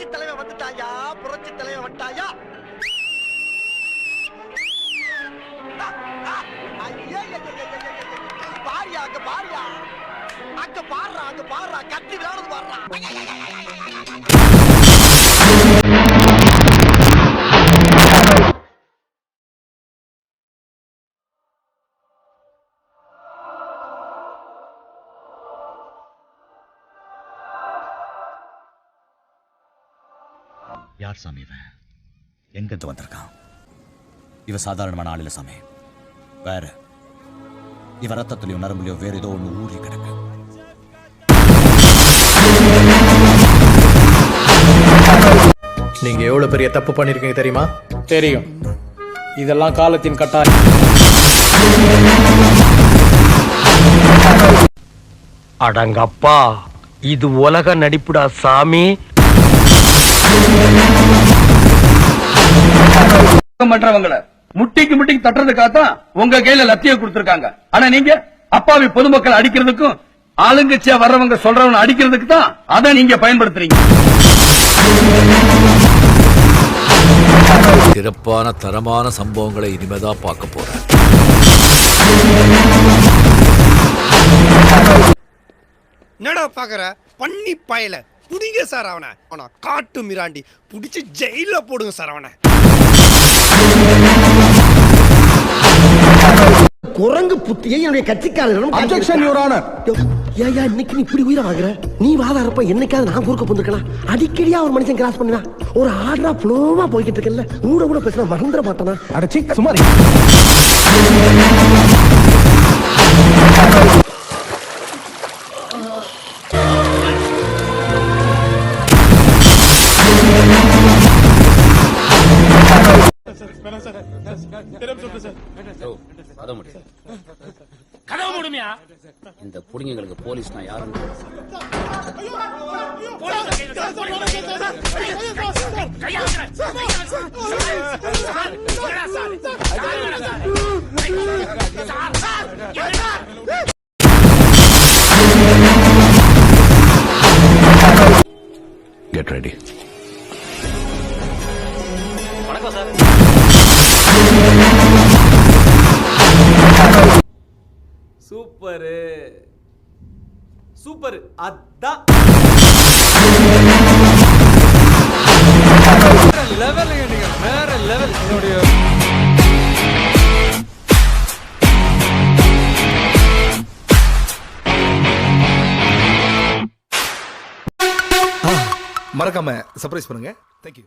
புரட்சி தலைவன் வந்துட்டாயா, புரட்சி தலைவன் வந்துட்டாயா. பாரியா அங்க பாரியா, அங்க பாடுறா, அங்க பாடுறா, கத்தி விளையாடுது பாடுறா. யார் சாமி இவன்? எங்கிருந்து வந்திருக்கான்? இவ சாதாரணமான ஆள் இல்ல சாமி, வேற. இவ ரத்தத்திலயோ நரம்புலயோ வேற ஏதோ ஒண்ணு ஊறி கிடக்கு. நீங்க எவ்வளவு பெரிய தப்பு பண்ணிருக்கீங்க தெரியுமா? தெரியும். இதெல்லாம் காலத்தின் கட்டாயம். அடங்கப்பா, இது உலக நடிப்புடா சாமி. மற்றவங்களை முட்டிக்கு முட்டிக்கு தட்டுறதுக்காகத்தான் உங்க கையில லத்திய கொடுத்திருக்காங்க. ஆனா நீங்க அப்பாவி பொதுமக்கள் அடிக்கிறதுக்கும் ஆளுங்கட்சியா வர்றவங்க சொல்றவங்க அடிக்கிறதுக்கு தான் அதை நீங்க பயன்படுத்துறீங்க. சிறப்பான தரமான சம்பவங்களை இனிமேதான் பார்க்க போறேன். என்னடா பாக்குற பண்ணி பயல, புடிங்க சார் அவனை. அவனா காட்டு மிராண்டி, புடிச்சு ஜெயில போடுங்க சார் அவனை. குரங்கு புத்தியை என்னுடைய கட்சிக்காரர்களும் அப்ஜெக்ஷன் யுவர் ஆனர். ஏயா இன்னைக்கு நீ இப்படி உயிரை வாங்குற? நீ வாதாரப்ப என்னைக்காவது நான் குறுக்க போந்துக்கலாம். அடிக்கடியா ஒரு மனுஷன் கிராஸ் பண்ணுவேன். ஒரு ஆர்டரா ஃப்ளோவா போய்கிட்டு இருக்கல, கூட கூட பேசினா மறந்துட மாட்டானா? அடச்சி சுமாரி. இந்த புடிங்களுக்கு போலீஸ்னா யாரும் கெட் ரெடி. வணக்கம் சார். சூப்பரு சூப்பரு, அதான் லெவல். வேற லெவல். என்னுடைய மறக்காம சர்ப்ரைஸ் பண்ணுங்க. தேங்க்யூ.